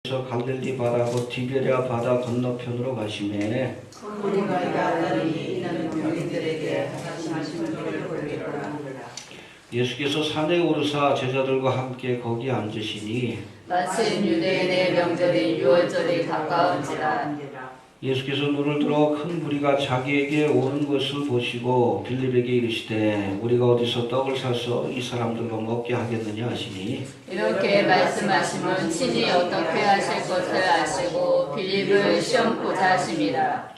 갈릴리 바다하고 디베랴 바다 건너편으로 가시매 우리가 알라니 이는 우리들에게 하신 표적을 보이리라. 예수께서 산에 오르사 제자들과 함께 거기 앉으시니 마침 유대인의 명절인 유월절이 가까운지라. 예수께서 눈을 들어 큰 무리가 자기에게 오는 것을 보시고 빌립에게 이르시되 우리가 어디서 떡을 사서 이 사람들과 먹게 하겠느냐 하시니 이렇게 말씀하시면 친히 어떻게 하실 것을 아시고 빌립을 시험코자 하심이라.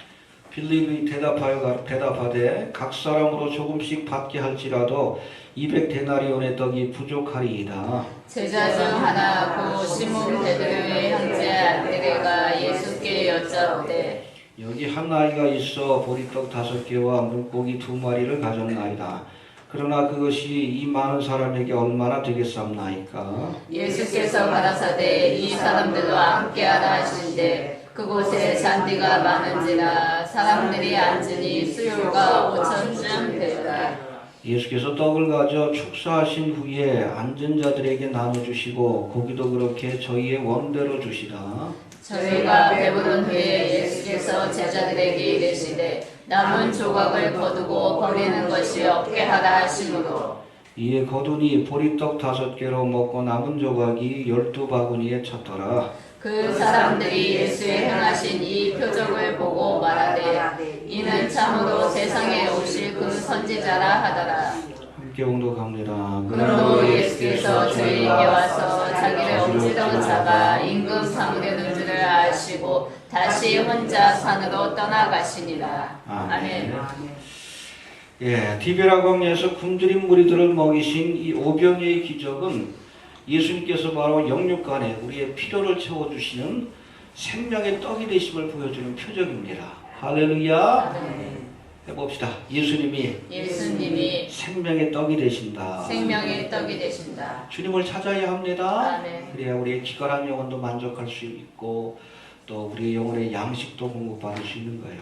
빌립이 대답하되 각 사람으로 조금씩 받게 할지라도 200데나리온의 떡이 부족하리이다. 제자 중 하나 고 시몬 베드로의 형제 안드레가 예수께 여짜오되 여기 한 아이가 있어 보리떡 5개와 물고기 2마리를 가졌나이다. 그러나 그것이 이 많은 사람에게 얼마나 되겠사옵나이까? 예수께서 가라사대 이 사람들과 함께하라 하시는데 그곳에 잔디가 많은지라 사람들이 앉으니 수요가 5,000쯤 되더라. 예수께서 떡을 가져 축사하신 후에 앉은 자들에게 나눠주시고 고기도 그렇게 저희의 원대로 주시다. 저희가 배부른 후에 예수께서 제자들에게 이르시되 남은 조각을 거두고 버리는 것이 없게 하라 하시므로 이에 거두니 보리떡 5개로 먹고 남은 조각이 12바구니에 찼더라. 그 사람들이 예수의 행하신 이 표적을 보고 말하되 이는 참으로 세상에 오실 그 선지자라 하더라. 함께 공독합니다. 그러므로 예수께서 저희에게 와서 자기를 억지로 잡아 임금 삼으려는 줄을 아시고 다시 혼자 산으로 떠나가시니라. 아멘. 예, 디베랴 광야에서 굶주린 무리들을 먹이신 이 오병이의 기적은 예수님께서 바로 영육간에 우리의 필요를 채워주시는 생명의 떡이 되심을 보여주는 표적입니다. 할렐루야. 해봅시다. 예수님이 생명의 떡이 되신다. 생명의 떡이 되신다. 주님을 찾아야 합니다. 아멘. 그래야 우리의 기갈한 영혼도 만족할 수 있고 또 우리의 영혼의 양식도 공급받을 수 있는 거예요.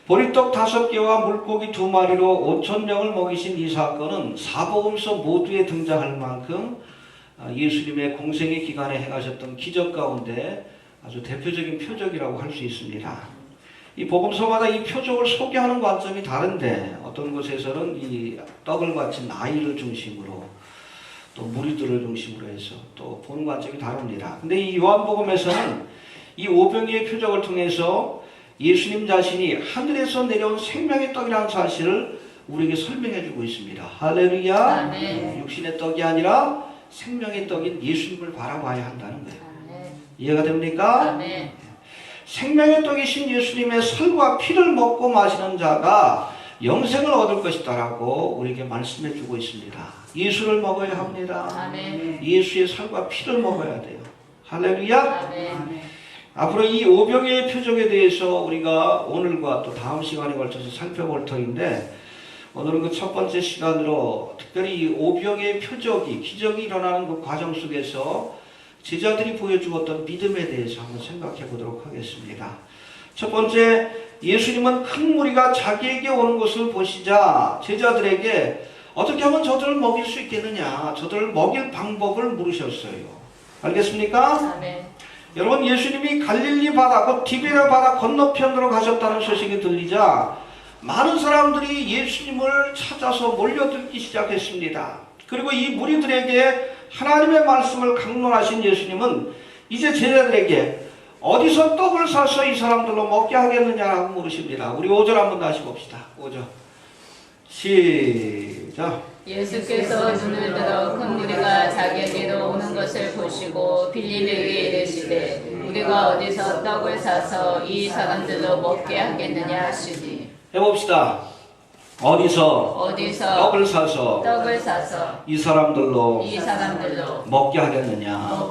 보리떡 5개와 물고기 2마리로 5,000명을 먹이신 이 사건은 사복음서 모두에 등장할 만큼 예수님의 공생의 기간에 행하셨던 기적 가운데 아주 대표적인 표적이라고 할 수 있습니다. 이 복음서마다 이 표적을 소개하는 관점이 다른데 어떤 곳에서는 이 떡을 바친 아이를 중심으로 또 무리들을 중심으로 해서 또 보는 관점이 다릅니다. 근데 이 요한복음에서는 이 오병이의 표적을 통해서 예수님 자신이 하늘에서 내려온 생명의 떡이라는 사실을 우리에게 설명해 주고 있습니다. 할렐루야. 아멘. 육신의 떡이 아니라 생명의 떡인 예수님을 바라봐야 한다는 거예요. 아멘. 이해가 됩니까? 아멘. 생명의 떡이신 예수님의 살과 피를 먹고 마시는 자가 영생을 얻을 것이다라고 우리에게 말씀해 주고 있습니다. 예수를 먹어야 합니다. 아멘. 예수의 살과 피를 먹어야 돼요. 할렐루야. 아멘. 앞으로 이 오병이의 표적에 대해서 우리가 오늘과 또 다음 시간에 걸쳐서 살펴볼 터인데 오늘은 그 첫 번째 시간으로 특별히 이 오병이의 표적이 기적이 일어나는 그 과정 속에서 제자들이 보여주었던 믿음에 대해서 한번 생각해 보도록 하겠습니다. 첫 번째, 예수님은 큰 무리가 자기에게 오는 것을 보시자 제자들에게 어떻게 하면 저들을 먹일 수 있겠느냐, 저들을 먹일 방법을 물으셨어요. 알겠습니까? 아멘. 여러분, 예수님이 갈릴리 바다, 곧 디베랴 바다 건너편으로 가셨다는 소식이 들리자 많은 사람들이 예수님을 찾아서 몰려들기 시작했습니다. 그리고 이 무리들에게 하나님의 말씀을 강론하신 예수님은 이제 제자들에게 어디서 떡을 사서 이 사람들로 먹게 하겠느냐라고 물으십니다. 우리 5절 한번 다시 봅시다. 5절 시작. 예수께서 눈을 들어 큰 무리가 자기에게로 오는 것을 보시고 빌립에게 이르시되 우리가 어디서 떡을 사서 이 사람들로 먹게 하겠느냐 하시니 해봅시다. 어디서 떡을 사서 이 사람들로 먹게 하겠느냐.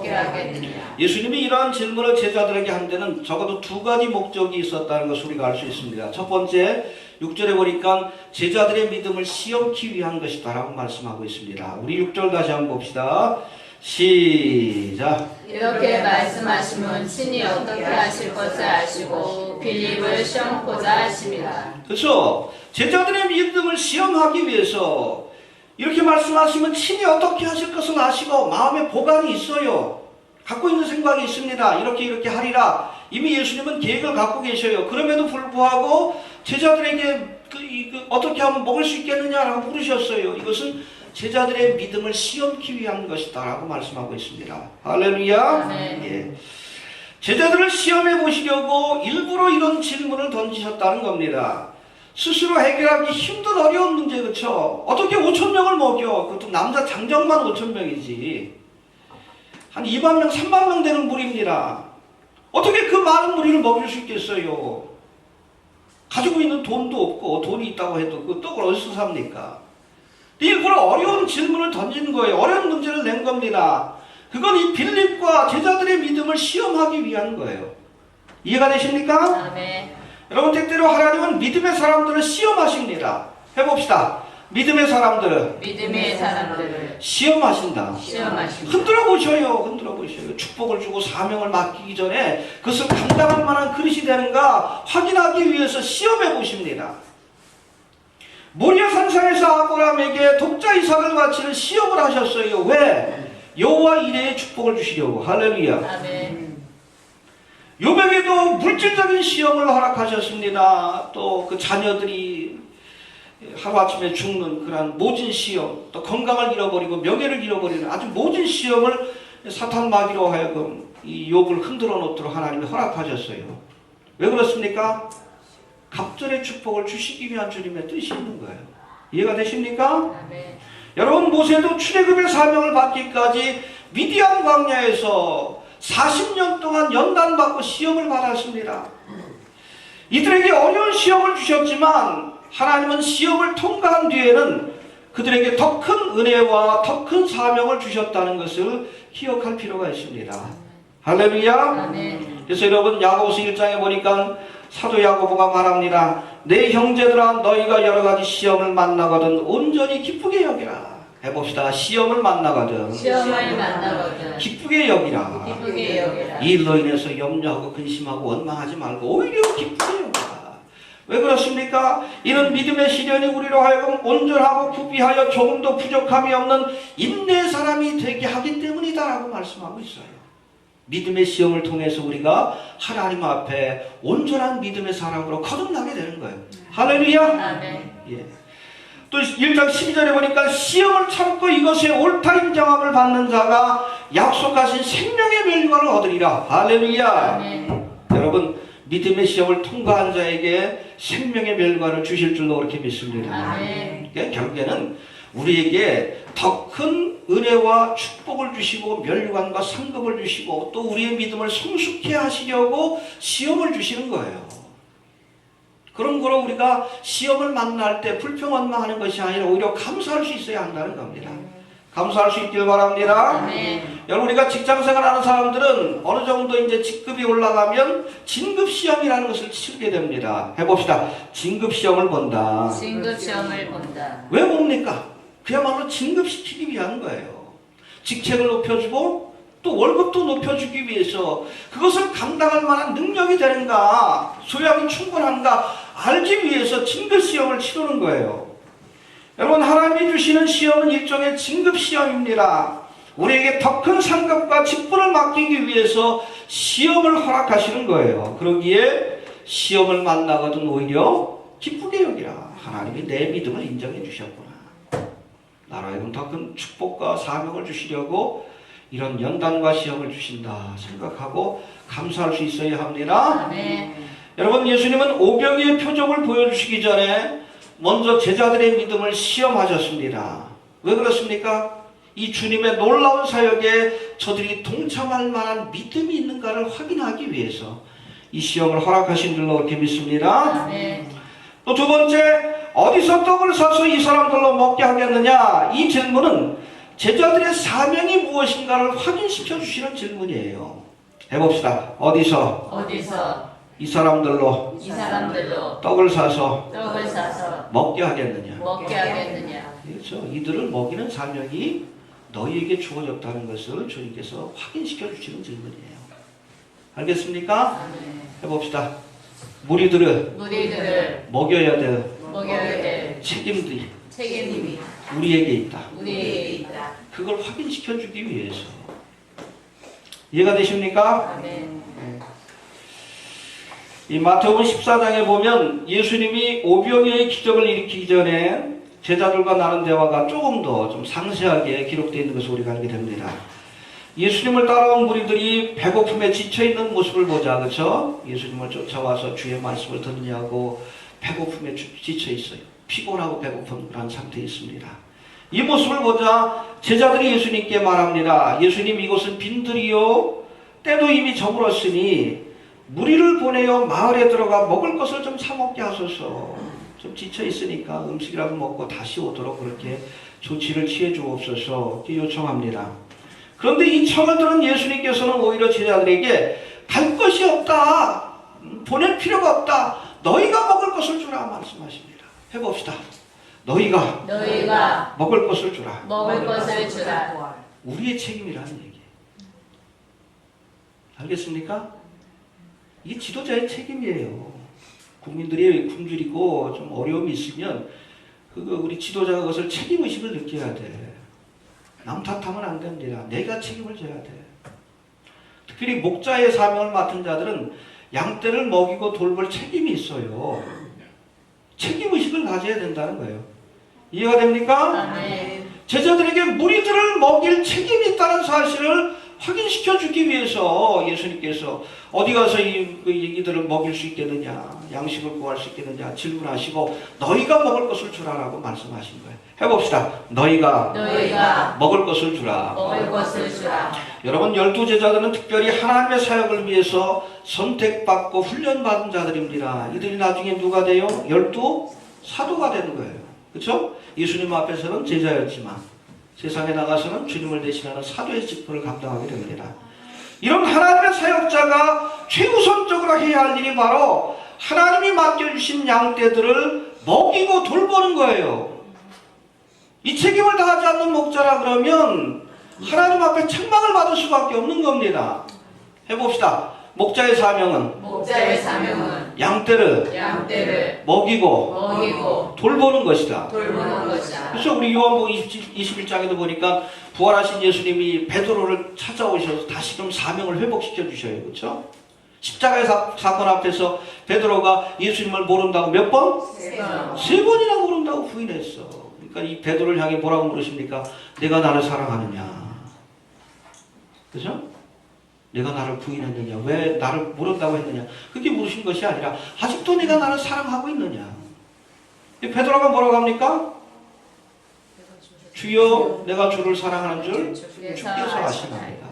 예수님이 이러한 질문을 제자들에게 한 데는 적어도 2가지 목적이 있었다는 것을 우리가 알 수 있습니다. 첫 번째, 6절에 보니까 제자들의 믿음을 시험기 위한 것이다 라고 말씀하고 있습니다. 우리 6절 다시 한번 봅시다. 시작. 이렇게 말씀하시면 친히 어떻게 하실 것을 아시고 빌립을 시험코자 하심이라. 그렇죠. 제자들의 믿음을 시험하기 위해서 이렇게 말씀하시면 친히 어떻게 하실 것을 아시고 마음에 보관이 있어요. 갖고 있는 생각이 있습니다. 이렇게 하리라. 이미 예수님은 계획을 갖고 계셔요. 그럼에도 불구하고 제자들에게 어떻게 하면 먹을 수 있겠느냐라고 물으셨어요. 이것은 제자들의 믿음을 시험기 위한 것이다 라고 말씀하고 있습니다. 할렐루야. 예. 제자들을 시험해 보시려고 일부러 이런 질문을 던지셨다는 겁니다. 스스로 해결하기 힘든 어려운 문제, 그렇죠? 어떻게 5,000명을 먹여? 그것도 남자 장정만 5,000명이지. 한 2만 명, 3만 명 되는 무리입니다. 어떻게 그 많은 무리를 먹일 수 있겠어요? 가지고 있는 돈도 없고, 돈이 있다고 해도 그 떡을 어디서 삽니까? 일부러 어려운 질문을 던진 거예요. 어려운 문제를 낸 겁니다. 그건 이 빌립과 제자들의 믿음을 시험하기 위한 거예요. 이해가 되십니까? 아멘. 여러분, 때때로 하나님은 믿음의 사람들을 시험하십니다. 해봅시다. 믿음의 사람들을 시험하신다. 흔들어 보셔요. 축복을 주고 사명을 맡기기 전에 그것을 감당할 만한 그릇이 되는가 확인하기 위해서 시험해 보십니다. 모리아 산상에서 아브라함에게 독자 이삭을 바치는 시험을 하셨어요. 왜? 여호와 이레의 축복을 주시려고. 할렐루야. 아멘. 요백에도 물질적인 시험을 허락하셨습니다. 또 그 자녀들이 하루아침에 죽는 그런 모진 시험, 또 건강을 잃어버리고 명예를 잃어버리는 아주 모진 시험을 사탄 마귀로 하여금 이 욥을 흔들어 놓도록 하나님이 허락하셨어요. 왜 그렇습니까? 갑절의 축복을 주시기 위한 주님의 뜻이 있는 거예요. 이해가 되십니까? 아멘. 여러분, 모세도 출애굽의 사명을 받기까지 미디안 광야에서 40년 동안 연단받고 시험을 받았습니다. 이들에게 어려운 시험을 주셨지만 하나님은 시험을 통과한 뒤에는 그들에게 더 큰 은혜와 더 큰 사명을 주셨다는 것을 기억할 필요가 있습니다. 할렐루야. 아멘. 그래서 여러분, 야고보서 1장에 보니까 사도 야고보가 말합니다. 내 형제들아, 너희가 여러 가지 시험을 만나거든 온전히 기쁘게 여기라. 해봅시다. 시험을 만나거든 기쁘게 여기라. 이 일로 인해서 염려하고 근심하고 원망하지 말고 오히려 기쁘게 여기라. 왜 그렇습니까? 이런 믿음의 시련이 우리로 하여금 온전하고 구비하여 조금도 부족함이 없는 인내의 사람이 되게 하기 때문이다라고 말씀하고 있어요. 믿음의 시험을 통해서 우리가 하나님 앞에 온전한 믿음의 사람으로 거듭나게 되는 거예요. 할렐루야. 아멘. 예. 또 1장 12절에 보니까 시험을 참고 이것에 옳다 인정함을 받는 자가 약속하신 생명의 멸류관을 얻으리라. 할렐루야. 아멘. 여러분, 믿음의 시험을 통과한 자에게 생명의 멸류관을 주실 줄로 그렇게 믿습니다. 아멘. 그러니까 결국에는 우리에게 더 큰 은혜와 축복을 주시고 멸류관과 상급을 주시고 또 우리의 믿음을 성숙해 하시려고 시험을 주시는 거예요. 그런 거로 우리가 시험을 만날 때 불평원망하는 것이 아니라 오히려 감사할 수 있어야 한다는 겁니다. 감사할 수 있길 바랍니다. 아멘. 여러분, 우리가 직장생활하는 사람들은 어느 정도 이제 직급이 올라가면 진급시험이라는 것을 치르게 됩니다. 해봅시다. 진급시험을 본다. 왜 봅니까? 그야말로 진급시키기 위한 거예요. 직책을 높여주고 또 월급도 높여주기 위해서 그것을 감당할 만한 능력이 되는가, 소양이 충분한가 알기 위해서 진급시험을 치르는 거예요. 여러분, 하나님이 주시는 시험은 일종의 진급시험입니다. 우리에게 더 큰 상급과 직분을 맡기기 위해서 시험을 허락하시는 거예요. 그러기에 시험을 만나거든 오히려 기쁘게 여기라. 하나님이 내 믿음을 인정해 주셨구나. 나라에는 더 큰 축복과 사명을 주시려고 이런 연단과 시험을 주신다 생각하고 감사할 수 있어야 합니다. 아멘. 여러분, 예수님은 오병이의 표적을 보여주시기 전에 먼저 제자들의 믿음을 시험하셨습니다. 왜 그렇습니까? 이 주님의 놀라운 사역에 저들이 동참할 만한 믿음이 있는가를 확인하기 위해서 이 시험을 허락하신 줄로 그렇게 믿습니다. 아멘. 또 두 번째, 어디서 떡을 사서 이 사람들로 먹게 하겠느냐? 이 질문은 제자들의 사명이 무엇인가를 확인시켜 주시는 질문이에요. 해봅시다. 어디서 이 사람들로 떡을 사서 먹게 하겠느냐? 그렇죠. 이들을 먹이는 사명이 너희에게 주어졌다는 것을 주님께서 확인시켜 주시는 질문이에요. 알겠습니까? 해봅시다. 무리들을 먹여야 될 책임들이 우리에게 있다. 그걸 확인시켜 주기 위해서 이해가 되십니까? 아멘. 이 마태복음 14장에 보면 예수님이 오병이어의 기적을 일으키기 전에 제자들과 나눈 대화가 조금 더 좀 상세하게 기록되어 있는 것을 우리가 알게 됩니다. 예수님을 따라온 무리들이 배고픔에 지쳐있는 모습을 보자. 그렇죠? 예수님을 쫓아와서 주의 말씀을 듣느냐고 배고픔에 지쳐있어요. 피곤하고 배고픈 그런 상태에 있습니다. 이 모습을 보자 제자들이 예수님께 말합니다. 예수님, 이곳은 빈들이요 때도 이미 저물었으니 무리를 보내어 마을에 들어가 먹을 것을 좀 사 먹게 하소서. 좀 지쳐 있으니까 음식이라도 먹고 다시 오도록 그렇게 조치를 취해 주옵소서 요청합니다. 그런데 이 청을 들은 예수님께서는 오히려 제자들에게 갈 것이 없다, 보낼 필요가 없다, 너희가 먹을 것을 주라 말씀하십니다. 해봅시다. 너희가 먹을 것을 주라. 먹을 것을 주라. 우리의 책임이라는 얘기예요. 알겠습니까? 이게 지도자의 책임이에요. 국민들이 굶주리고 좀 어려움이 있으면 우리 지도자가 그것을 책임의식을 느껴야 돼. 남 탓하면 안 됩니다. 내가 책임을 져야 돼. 특별히 목자의 사명을 맡은 자들은 양떼를 먹이고 돌볼 책임이 있어요. 책임의식을 가져야 된다는 거예요. 이해가 됩니까? 아멘. 제자들에게 무리들을 먹일 책임이 있다는 사실을 확인시켜 주기 위해서 예수님께서 어디 가서 이 얘기들을 먹일 수 있겠느냐, 양식을 구할 수 있겠느냐 질문하시고 너희가 먹을 것을 주라라고 말씀하신 거예요. 해봅시다. 너희가 먹을 것을 주라. 먹을 것을 주라. 여러분, 12제자들은 특별히 하나님의 사역을 위해서 선택받고 훈련받은 자들입니다. 이들이 나중에 누가 돼요? 12사도가 되는 거예요. 그렇죠? 예수님 앞에서는 제자였지만 세상에 나가서는 주님을 대신하는 사도의 직분을 감당하게 됩니다. 이런 하나님의 사역자가 최우선적으로 해야 할 일이 바로 하나님이 맡겨주신 양떼들을 먹이고 돌보는 거예요. 이 책임을 다하지 않는 목자라 그러면 하나님 앞에 책망을 받을 수밖에 없는 겁니다. 해봅시다. 목자의 사명은 양떼를 먹이고 돌보는 것이다. 그래서 우리 요한복음 21장에도 보니까 부활하신 예수님이 베드로를 찾아오셔서 다시금 사명을 회복시켜 주셔요. 그렇죠? 십자가의 사건 앞에서 베드로가 예수님을 모른다고 몇 번? 세 번이나 모른다고 부인했어. 그러니까 이 베드로를 향해 뭐라고 물으십니까? 내가 나를 사랑하느냐? 그죠? 내가 나를 부인했느냐? 왜 나를 모른다고 했느냐? 그게 물으신 것이 아니라 아직도 내가 나를 사랑하고 있느냐? 베드로가 뭐라고 합니까? 주여, 내가 주를 사랑하는 줄 주께서 아시나이다.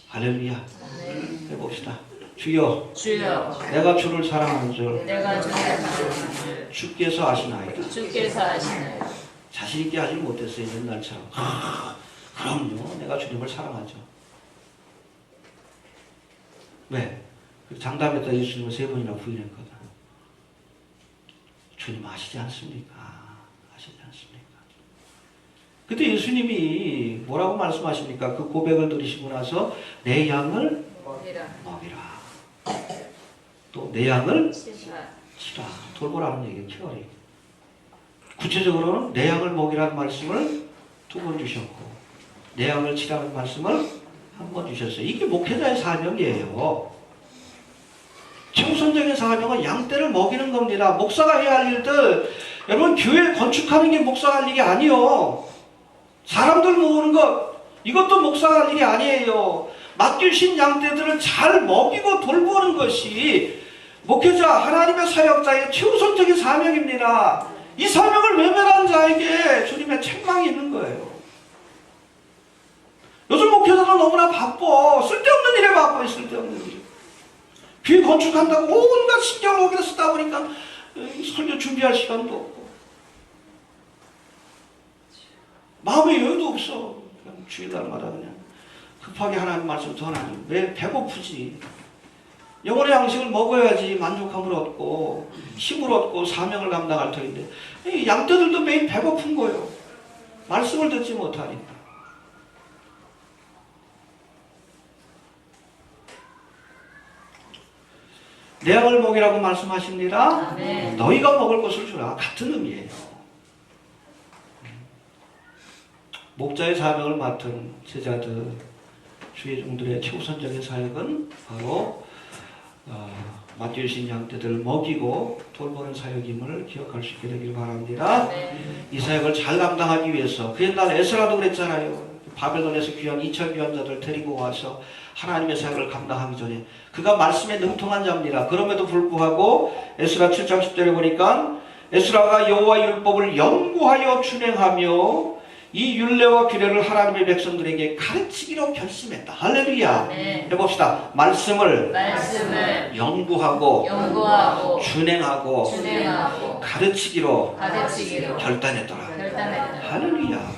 할렐루야. 해봅시다. 주여, 내가 주를 사랑하는 줄 주께서 아시나이다. 자신 있게 하지 못했어요. 옛날처럼. 그럼요, 내가 주님을 사랑하죠. 왜? 장담했다 예수님을 세 번이나 부인했거든. 주님 아시지 않습니까? 아시지 않습니까? 그때 예수님이 뭐라고 말씀하십니까? 그 고백을 들으시고 나서 내 양을 먹이라. 또 내 양을 치라. 돌보라는 얘기예요. 키워리. 구체적으로는 내 양을 먹이라는 말씀을 2번 주셨고 내 양을 치라는 말씀을 한 번 주셨어요. 이게 목회자의 사명이에요. 최우선적인 사명은 양떼를 먹이는 겁니다. 목사가 해야 할 일들, 여러분 교회 건축하는 게 목사가 할 일이 아니요. 사람들 모으는 것, 이것도 목사가 할 일이 아니에요. 맡기신 양떼들을 잘 먹이고 돌보는 것이 목회자, 하나님의 사역자의 최우선적인 사명입니다. 이 사명을 외면한 자에게 주님의 책망이 있는 거예요. 요즘 목회자는 너무나 바빠. 쓸데없는 일에 바빠요. 쓸데없는 일. 교회 건축한다고 온갖 신경을 거기다 쓰다 보니까 설교 준비할 시간도 없고 마음의 여유도 없어. 그냥 주일날마다 그냥 급하게 하나님 말씀 전하니 왜 배고프지. 영혼의 양식을 먹어야지 만족함을 얻고 힘을 얻고 사명을 감당할 터인데 이 양떼들도 매일 배고픈 거예요. 말씀을 듣지 못하니까. 내 양을 먹이라고 말씀하십니다. 네. 너희가 먹을 것을 주라. 같은 의미예요. 목자의 사명을 맡은 제자들, 주의 종들의 최우선적인 사역은 바로 맡겨주신 양떼들을 먹이고 돌보는 사역임을 기억할 수 있게 되길 바랍니다. 이 사역을 잘 감당하기 위해서 그 옛날 에스라도 그랬잖아요. 바벨론에서 귀한 2천 귀환자들 데리고 와서 하나님의 사역을 감당하기 전에 그가 말씀에 능통한 자입니다. 그럼에도 불구하고 에스라 7장 10절에 보니까 에스라가 여호와의 율법을 연구하여 준행하며 이 율례와 규례를 하나님의 백성들에게 가르치기로 결심했다. 할렐루야. 해봅시다. 말씀을 연구하고 준행하고 가르치기로 결단했더라. 할렐루야.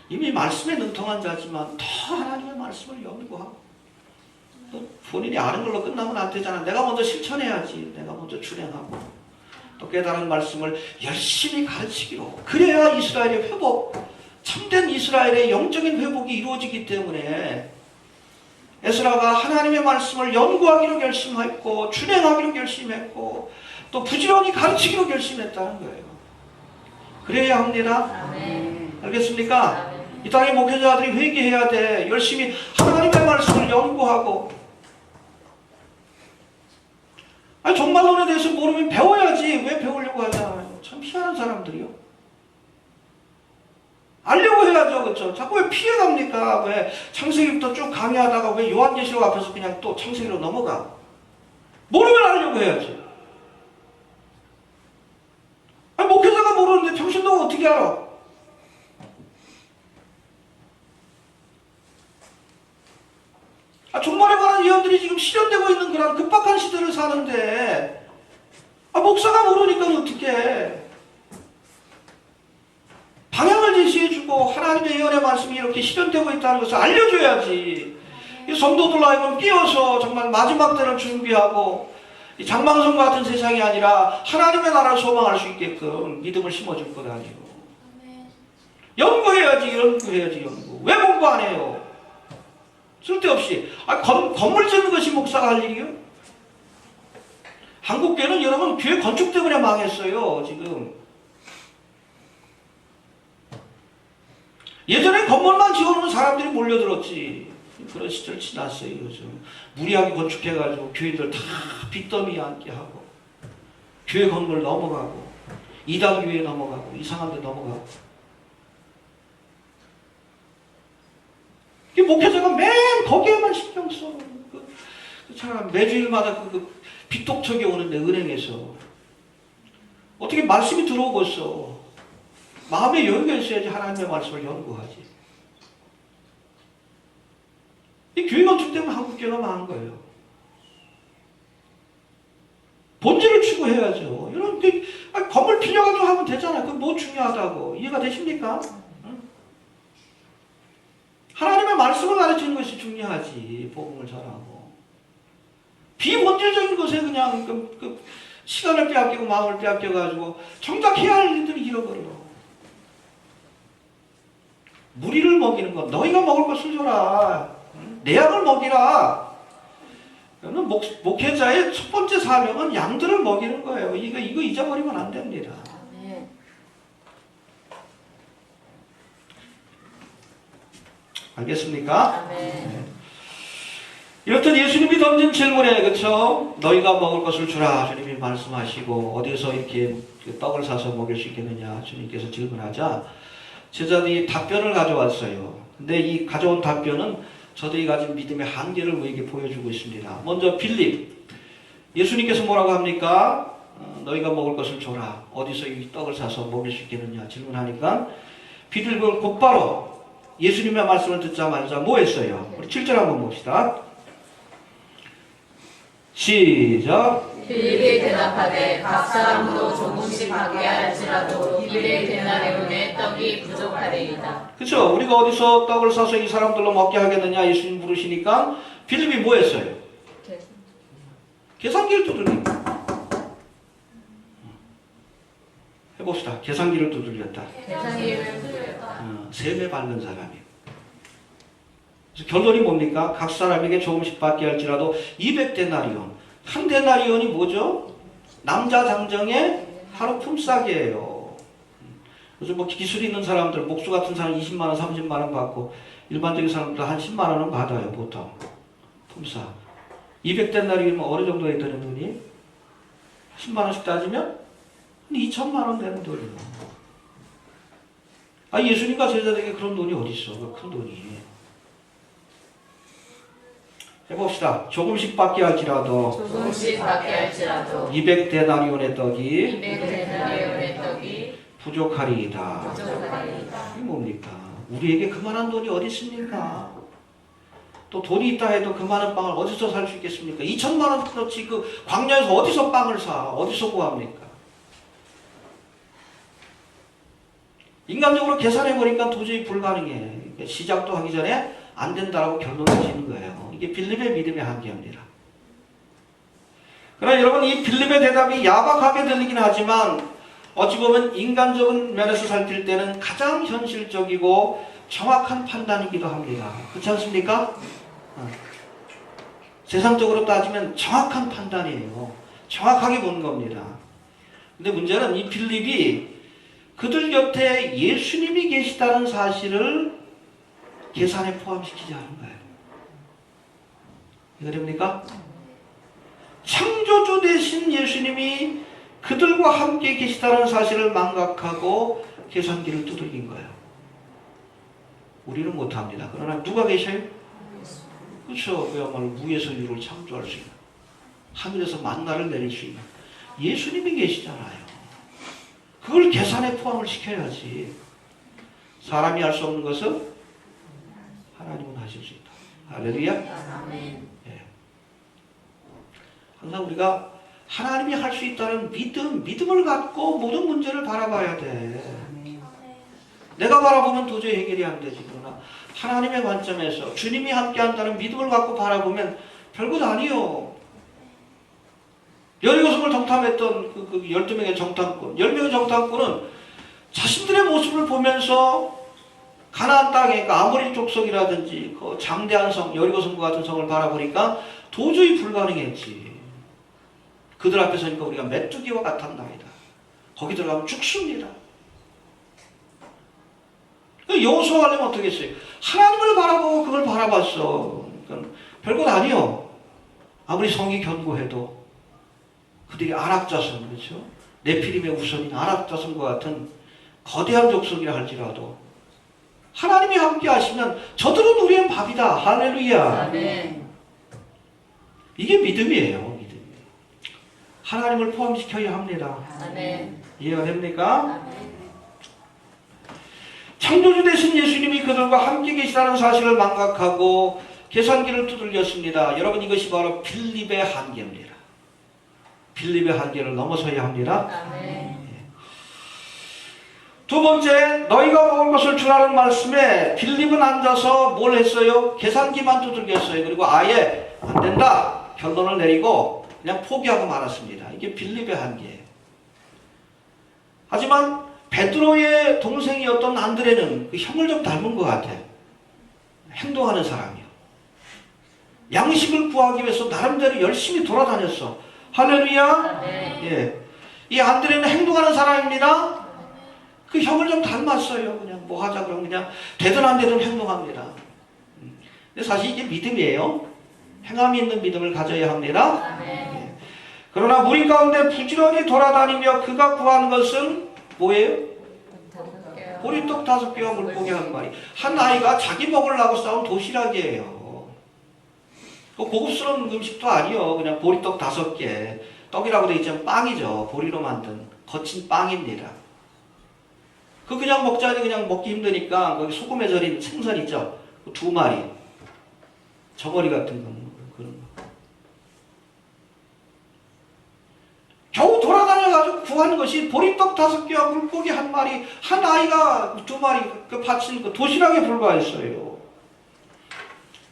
이미 말씀에 능통한 자지만 더 하나님의 말씀을 연구하고 또 본인이 아는 걸로 끝나면 안 되잖아. 내가 먼저 실천해야지. 내가 먼저 준행하고 또 깨달은 말씀을 열심히 가르치기로. 그래야 이스라엘의 회복, 참된 이스라엘의 영적인 회복이 이루어지기 때문에 에스라가 하나님의 말씀을 연구하기로 결심했고 준행하기로 결심했고 또 부지런히 가르치기로 결심했다는 거예요. 그래야 합니다. 알겠습니까? 이 땅의 목회자들이 회개해야 돼. 열심히 하나님의 말씀을 연구하고. 아니, 종말론에 대해서 모르면 배워야지. 왜 배우려고 하잖아요. 참 희한한 사람들이요. 알려고 해야죠. 그렇죠? 자꾸 왜 피해갑니까? 왜 창세기부터 쭉 강의하다가 왜 요한계시록 앞에서 그냥 또 창세기로 넘어가? 모르면 알려고 해야지. 아니, 목회자가 모르는데 평신도가 어떻게 알아? 종말에 관한 예언들이 지금 실현되고 있는 그런 급박한 시대를 사는데 목사가 모르니까 어떡해. 방향을 제시해주고 하나님의 예언의 말씀이 이렇게 실현되고 있다는 것을 알려줘야지. 이 성도들 하여금 끼어서 정말 마지막 때를 준비하고 이 장망성 같은 세상이 아니라 하나님의 나라를 소망할 수 있게끔 믿음을 심어줄 것 아니에요. 연구해야지. 연구. 왜 공부 안 해요? 쓸데없이. 건물 짓는 것이 목사가 할 일이요? 한국교회는 여러분 교회 건축 때문에 망했어요. 지금 예전에 건물만 지어놓은 사람들이 몰려들었지. 그런 시절 지났어요. 요즘 무리하게 건축해가지고 교회들 다 빚더미 앉게 하고 교회 건물 넘어가고 이단 교회 넘어가고 이상한 데 넘어가고. 목회자가 맨 거기에만 신경 써. 그 사람 매주일마다 빚독촉이 오는데 은행에서 어떻게 말씀이 들어오고 있어. 마음에 여유가 있어야지 하나님의 말씀을 연구하지. 이 교회 건축 때문에 한국교회가 망한 거예요. 본질을 추구해야죠. 이런 건물 빌려가지고 하면 되잖아요. 그건 뭐 중요하다고. 이해가 되십니까? 하나님의 말씀을 가르치는 것이 중요하지. 복음을 전하고. 비본질적인 것에 그냥 시간을 빼앗기고 마음을 빼앗겨가지고 정작 해야 할 일들을 잃어버려. 무리를 먹이는 것. 너희가 먹을 것을 줘라. 내 양을 먹이라. 목회자의 첫 번째 사명은 양들을 먹이는 거예요. 이거 잊어버리면 안 됩니다. 알겠습니까? 네. 이렇듯 예수님이 던진 질문에, 그쵸? 너희가 먹을 것을 주라. 주님이 말씀하시고, 어디서 이렇게 떡을 사서 먹일 수 있겠느냐. 주님께서 질문하자, 제자들이 답변을 가져왔어요. 근데 이 가져온 답변은 저들이 가진 믿음의 한계를 우리에게 보여주고 있습니다. 먼저 빌립. 예수님께서 뭐라고 합니까? 너희가 먹을 것을 줘라. 어디서 이 떡을 사서 먹일 수 있겠느냐. 질문하니까, 빌립은 곧바로 예수님의 말씀을 듣자마자 뭐 했어요? 우리 7절 한번 봅시다. 시작. 빌립이 대답하되 각 사람으로 조금씩 받게 할지라도 200데나리온의 떡이 부족하리이다. 그렇죠. 우리가 어디서 떡을 사서 이 사람들로 먹게 하겠느냐 예수님 부르시니까 빌립이 뭐 했어요? 계산기를 두드립니다. 해봅시다. 계산기를 두들겼다. 세배 받는 사람이에요. 그래서 결론이 뭡니까? 각 사람에게 조금씩 받게 할지라도 200데나리온. 한 데나리온이 뭐죠? 남자 장정의 하루 품삯이에요. 그래서 뭐 기술 있는 사람들, 목수 같은 사람 20만 원, 30만 원 받고 일반적인 사람들 한 10만 원은 받아요, 보통. 품사. 200데나리면 어느 정도 되는 돈이? 10만 원씩 따지면 한 2천만 원 되는 돈이에요. 아, 예수님과 제자들에게 그런 돈이 어디 있어? 큰 돈이. 해봅시다. 조금씩 받게 할지라도 조금씩 받게 할지라도 200데나리온의 떡이 200데나리온의 떡이 부족하리이다. 부족하리이다. 이게 뭡니까? 우리에게 그만한 돈이 어디 있습니까? 또 돈이 있다 해도 그 많은 빵을 어디서 살 수 있겠습니까? 2천만 원어치 그 광야에서 어디서 빵을 사? 어디서 구합니까? 인간적으로 계산해보니까 도저히 불가능해. 시작도 하기 전에 안 된다라고 결론을 지는 거예요. 이게 빌립의 믿음의 한계입니다. 그러나 여러분, 이 빌립의 대답이 야박하게 들리긴 하지만 어찌 보면 인간적인 면에서 살필 때는 가장 현실적이고 정확한 판단이기도 합니다. 그렇지 않습니까? 세상적으로 따지면 정확한 판단이에요. 정확하게 본 겁니다. 근데 문제는 이 빌립이 그들 곁에 예수님이 계시다는 사실을 계산에 포함시키지 않은 거예요. 이거 됩니까? 창조주 되신 예수님이 그들과 함께 계시다는 사실을 망각하고 계산기를 두들긴 거예요. 우리는 못합니다. 그러나 누가 계셔요? 그렇죠. 그야말로 무에서 유를 창조할 수 있는, 하늘에서 만나를 내릴 수 있는 예수님이 계시잖아요. 그걸 계산에 포함을 시켜야지. 사람이 할 수 없는 것은 하나님은 하실 수 있다. 할렐루야. 예. 항상 우리가 하나님이 할 수 있다는 믿음을 갖고 모든 문제를 바라봐야 돼. 내가 바라보면 도저히 해결이 안 되지. 그러나 하나님의 관점에서 주님이 함께 한다는 믿음을 갖고 바라보면 별것 아니요. 여리고성을 정탐했던 그 12명의 정탐꾼, 10명의 정탐꾼은 자신들의 모습을 보면서 가나안 땅에, 그러니까 아모리 족속이라든지 그 장대한 성, 여리고성과 같은 성을 바라보니까 도저히 불가능했지. 그들 앞에 서니까 우리가 메뚜기와 같았나이다. 거기 들어가면 죽습니다. 여호수아가 하려면 어떻게 했어요? 하나님을 바라보고 그걸 바라봤어. 그러니까 별것 아니요. 아무리 성이 견고해도 그들이 아낙자손, 그렇죠? 네피림의 우선인 아낙자손과 같은 거대한 족속이라 할지라도 하나님이 함께 하시면 저들은 우리의 밥이다. 할렐루야. 아멘. 이게 믿음이에요. 믿음. 하나님을 포함시켜야 합니다. 아멘. 이해가 됩니까? 아멘. 창조주 되신 예수님이 그들과 함께 계시다는 사실을 망각하고 계산기를 두들겼습니다. 여러분, 이것이 바로 빌립의 한계입니다. 빌립의 한계를 넘어서야 합니다. 아멘. 두 번째, 너희가 먹을 것을 주라는 말씀에 빌립은 앉아서 뭘 했어요? 계산기만 두들겼어요. 그리고 아예 안 된다 결론을 내리고 그냥 포기하고 말았습니다. 이게 빌립의 한계예요. 하지만 베드로의 동생이었던 안드레는 그 형을 좀 닮은 것 같아. 행동하는 사람이요. 양식을 구하기 위해서 나름대로 열심히 돌아다녔어. 할렐루야. 네. 예. 이 안드레는 행동하는 사람입니다. 그 형을 좀 닮았어요. 그냥 뭐 하자 그러면 그냥 되든 안 되든 행동합니다. 근데 사실 이게 믿음이에요. 행함이 있는 믿음을 가져야 합니다. 아멘. 그러나 무리 가운데 부지런히 돌아다니며 그가 구한 것은 뭐예요? 보리떡 5개와 물고기 1마리. 한 아이가 자기 먹으려고 싸운 도시락이에요. 고급스러운 음식도 아니요. 그냥 보리떡 5개. 떡이라고 되어 있지만 빵이죠. 보리로 만든 거친 빵입니다. 그 그냥 먹자니 그냥 먹기 힘드니까 거기 소금에 절인 생선 있죠. 2마리. 저고리 같은 거. 그런 거. 겨우 돌아다녀가지고 구한 것이 보리떡 5개와 물고기 1마리, 한 아이가 2마리 그 바친 그 도시락에 불과했어요.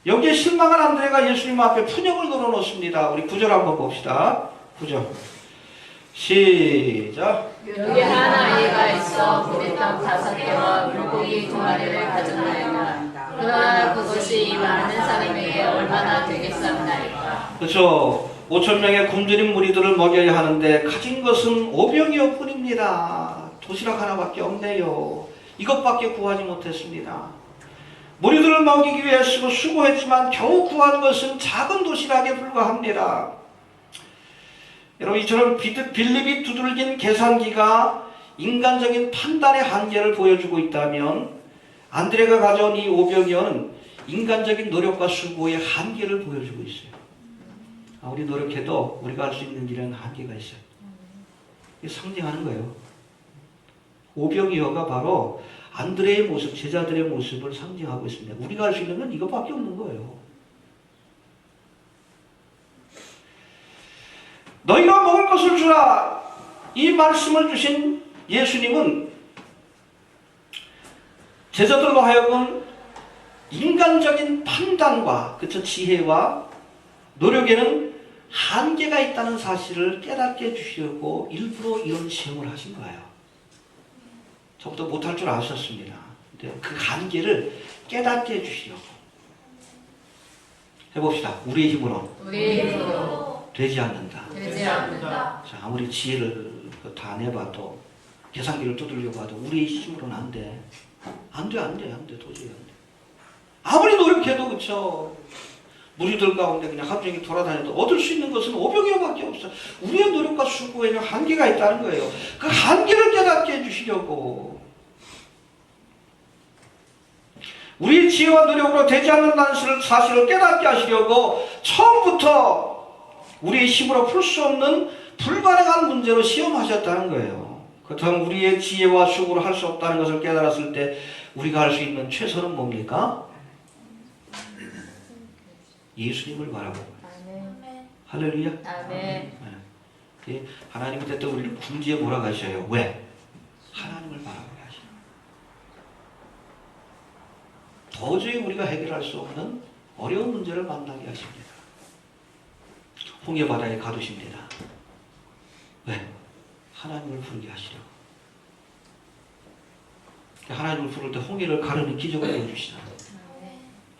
여기에 실망한 안드레가 예수님 앞에 푸념을 걸어놓습니다. 우리 9절 한번 봅시다. 9절. 시작. 여기 한 아이가 있어 보리떡 5개와 물고기 2마리를 가졌나이다. 그러나 그것이 이 많은 사람에게 얼마나 되겠사옵나이까. 그렇죠. 5,000명의 굶주린 무리들을 먹여야 하는데 가진 것은 5병이었 뿐입니다. 도시락 하나밖에 없네요. 이것밖에 구하지 못했습니다. 무리들을 먹이기 위해 수고했지만 겨우 구한 것은 작은 도시락에 불과합니다. 여러분, 이처럼 빌립이 두들긴 계산기가 인간적인 판단의 한계를 보여주고 있다면 안드레가 가져온 이 오병이어는 인간적인 노력과 수고의 한계를 보여주고 있어요. 우리 노력해도 우리가 할 수 있는 일은 한계가 있어요. 이게 상징하는 거예요. 오병이어가 바로 안드레의 모습, 제자들의 모습을 상징하고 있습니다. 우리가 할 수 있는 건 이것밖에 없는 거예요. 너희가 먹을 것을 주라. 이 말씀을 주신 예수님은 제자들로 하여금 인간적인 판단과 지혜와 노력에는 한계가 있다는 사실을 깨닫게 해주시려고 일부러 이런 시험을 하신 거예요. 저부터 못할 줄 아셨습니다. 근데 그 한계를 깨닫게 해주시려고. 해봅시다. 우리의 힘으로 되지 않는다. 자, 아무리 지혜를 다 내봐도 계산기를 두들려 봐도 우리의 힘으로는 안 돼. 안 돼. 도저히 안 돼. 아무리 노력해도 그쵸. 무리들 가운데 그냥 하루 종일 돌아다녀도 얻을 수 있는 것은 오병이어밖에 없어. 우리의 노력과 수고에는 한계가 있다는 거예요. 그 한계를 깨닫게 해주시려고. 우리의 지혜와 노력으로 되지 않는다는 사실을 깨닫게 하시려고 처음부터 우리의 힘으로 풀 수 없는 불가능한 문제로 시험하셨다는 거예요. 그렇다면 우리의 지혜와 수고로 할 수 없다는 것을 깨달았을 때 우리가 할 수 있는 최선은 뭡니까? 예수님을 바라보고. 할렐루야. 아멘. 네. 하나님은 그때 우리를 궁지에 몰아가셔요. 왜? 하나님을 바라보게 하시는. 도저히 우리가 해결할 수 없는 어려운 문제를 만나게 하십니다. 홍해 바다에 가두십니다. 왜? 하나님을 부르게 하시려고. 하나님을 부를 때 홍해를 가르는 기적을 보여주시잖아요.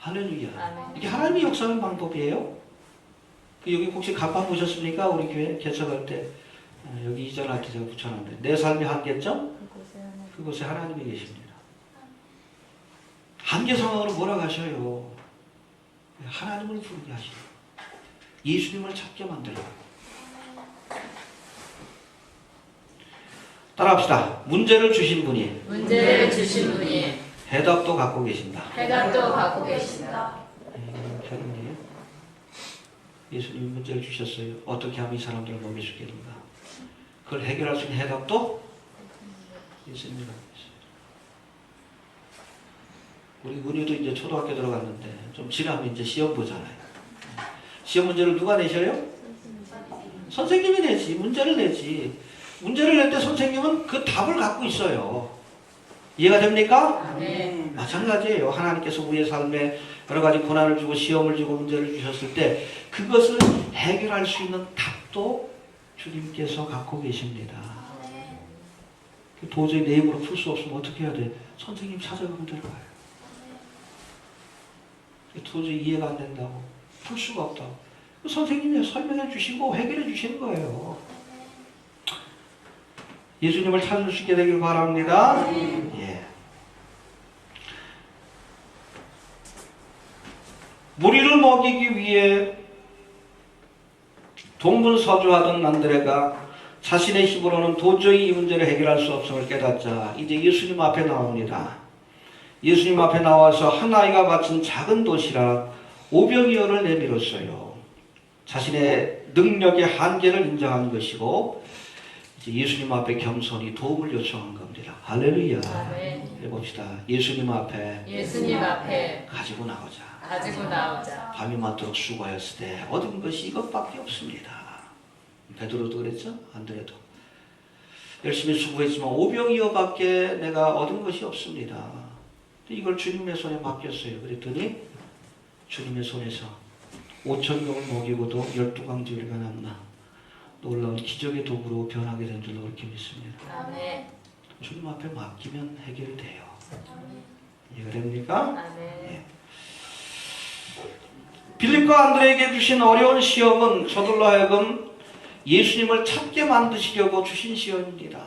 할렐루야. 이게 하나님의 역사하는 방법이에요. 여기 혹시 간판 보셨습니까? 우리 교회 개척할 때 여기 이전할 때 제가 붙여놨는데 내 삶의 한계점? 그곳에 하나님이 계십니다. 한계 상황으로 몰아가셔요. 하나님을 부르게 하시고 예수님을 찾게 만들고. 따라합시다. 문제를 주신 분이 해답도 갖고 계신다. 결론이에요. 예수님이 문제를 주셨어요. 어떻게 하면 이 사람들을 먹일 수 있겠는가? 그걸 해결할 수 있는 해답도 예수님이 갖고 있어요. 우리 은유도 이제 초등학교 들어갔는데 좀 지나면 이제 시험 보잖아요. 시험 문제를 누가 내셔요? 선생님이 내지. 문제를 내지. 문제를 낼 때 선생님은 그 답을 갖고 있어요. 이해가 됩니까? 네. 마찬가지예요. 하나님께서 우리의 삶에 여러 가지 고난을 주고 시험을 주고 문제를 주셨을 때 그것을 해결할 수 있는 답도 주님께서 갖고 계십니다. 도저히 내 힘으로 풀 수 없으면 어떻게 해야 돼? 선생님 찾아가면 들어가요. 도저히 이해가 안 된다고. 풀 수가 없다고. 선생님이 설명해 주시고 해결해 주시는 거예요. 예수님을 찾을 수 있게 되길 바랍니다. 예. 무리를 먹이기 위해 동분서주하던 안드레가 자신의 힘으로는 도저히 이 문제를 해결할 수 없음을 깨닫자 이제 예수님 앞에 나옵니다. 예수님 앞에 나와서 한 아이가 바친 작은 도시락 5병이어를 내밀었어요. 자신의 능력의 한계를 인정한 것이고 이제 예수님 앞에 겸손히 도움을 요청한 겁니다. 할렐루야. 해봅시다. 예수님 앞에 가지고 나오자. 밤이 맞도록 수고하였을 때 얻은 것이 이것밖에 없습니다. 베드로도 그랬죠? 안드레도. 열심히 수고했지만 5병이어밖에 내가 얻은 것이 없습니다. 이걸 주님의 손에 맡겼어요. 그랬더니 주님의 손에서 5,000명을 먹이고도 12강지가 남나 놀라운 기적의 도구로 변하게 된 줄로 그렇게 믿습니다. 아멘. 주님 앞에 맡기면 해결이 돼요. 이해가 됩니까? 예. 빌립과 안드레에게 주신 어려운 시험은 저들로 하여금 예수님을 찾게 만드시려고 주신 시험입니다.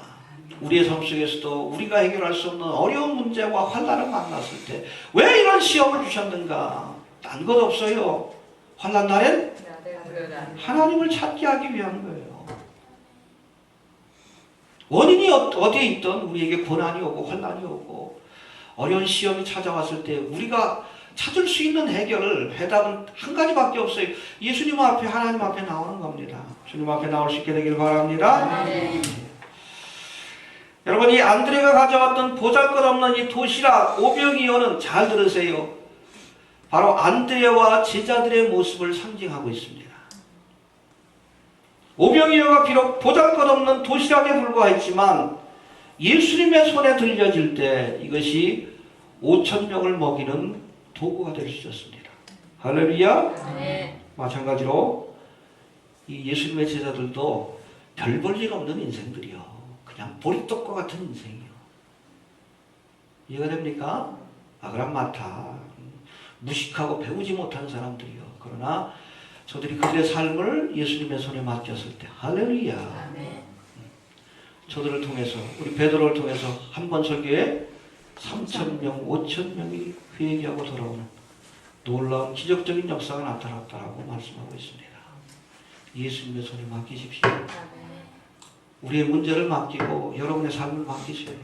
우리의 삶 속에서도 우리가 해결할 수 없는 어려운 문제와 환난을 만났을 때 왜 이런 시험을 주셨는가? 딴 것 없어요. 환난 날엔 하나님을 찾게 하기 위한 거예요. 원인이 어디에 있든 우리에게 고난이 오고 환난이 오고 어려운 시험이 찾아왔을 때 우리가 찾을 수 있는 해답은 한 가지밖에 없어요. 예수님 앞에, 하나님 앞에 나오는 겁니다. 주님 앞에 나올 수 있게 되길 바랍니다. 여러분, 이 안드레가 가져왔던 보잘것없는 이 도시락 오병이어는 잘 들으세요. 바로 안드레와 제자들의 모습을 상징하고 있습니다. 오병이어가 비록 보잘것없는 도시락에 불과했지만 예수님의 손에 들려질 때 이것이 5,000명을 먹이는 도구가 될 수 있었습니다. 할렐루야. 네. 마찬가지로 이 예수님의 제자들도 별 볼 일 없는 인생들이요. 그냥 보리떡과 같은 인생이요. 이해가 됩니까? 아그람마타 무식하고 배우지 못한 사람들이요. 그러나 저들이 그들의 삶을 예수님의 손에 맡겼을 때 할렐루야. 저들을 통해서 우리 베드로를 통해서 한 번 설교에 3,000명, 5,000명이 회개하고 돌아오는 놀라운 기적적인 역사가 나타났다라고 말씀하고 있습니다. 예수님의 손에 맡기십시오. 우리의 문제를 맡기고 여러분의 삶을 맡기세요.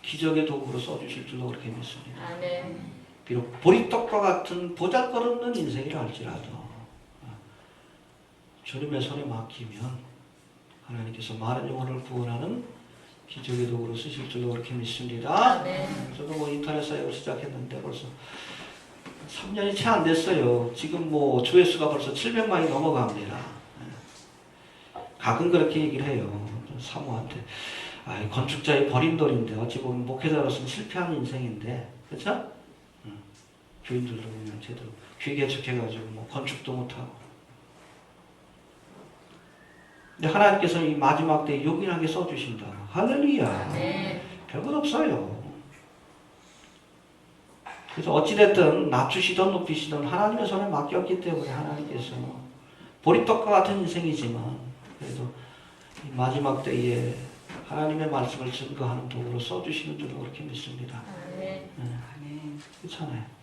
기적의 도구로 써주실 줄로 그렇게 믿습니다. 비록 보리떡과 같은 보잘것없는 인생이라 할지라도 주님의 손에 맡기면 하나님께서 많은 영혼을 구원하는 기적의 도구로 쓰실 줄로 그렇게 믿습니다. 저도 인터넷 사역을 시작했는데 벌써 3년이 채 안 됐어요. 지금 조회수가 벌써 700만이 넘어갑니다. 가끔 그렇게 얘기를 해요. 사모한테. 건축자의 버린 돌인데 어찌 보면 목회자로서는 실패한 인생인데, 그렇죠? 교인들도 보면 제대로 귀개척해가지고 건축도 못하고. 근데 하나님께서는 이 마지막 때에 요긴하게 써주신다. 할렐루야. 별것 없어요. 그래서 어찌됐든 낮추시든 높이시든 하나님의 손에 맡겼기 때문에 하나님께서 보리떡과 같은 인생이지만 그래도 이 마지막 때에 하나님의 말씀을 증거하는 도구로 써주시는 줄로 그렇게 믿습니다. 그렇잖아요.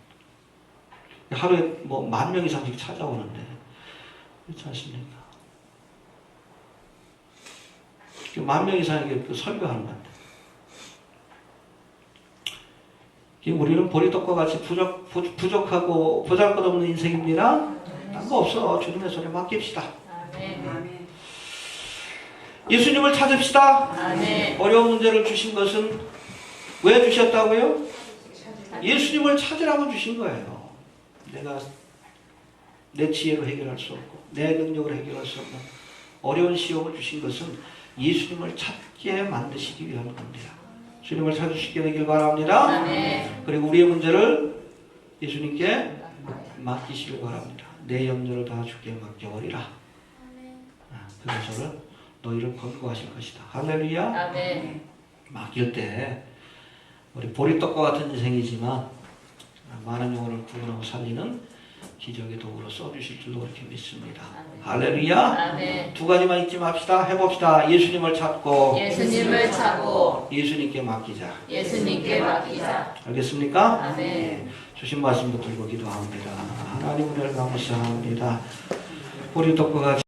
하루에 10,000명 이상씩 찾아오는데 그렇지 않습니까? 10,000명 이상에게 설교하는 건데 우리는 보리떡과 같이 부족하고 보잘것없는 인생입니다. 딴 거 없어. 주님의 손에 맡깁시다. 예수님을 찾읍시다. 어려운 문제를 주신 것은 왜 주셨다고요? 예수님을 찾으라고 주신 거예요. 내가 내 지혜로 해결할 수 없고 내 능력으로 해결할 수 없는 어려운 시험을 주신 것은 예수님을 찾게 만드시기 위한 건데요. 주님을 찾으시게 되길 바랍니다. 그리고 우리의 문제를 예수님께 맡기시길 바랍니다. 내 염려를 다 주께 맡겨버리라. 그래서 너희를 건고하실 것이다. 할렐루야. 맡길 때 우리 보리떡과 같은 인생이지만 많은 영혼을 구원하고 살리는 기적의 도구로 써주실 줄로 그렇게 믿습니다. 할렐루야. 두 가지만 잊지 맙시다. 해봅시다. 예수님을 찾고 예수님께 맡기자. 알겠습니까? 주신 말씀 붙들고 기도합니다. 하나님 은혜를 감사합니다. 보리떡과 같이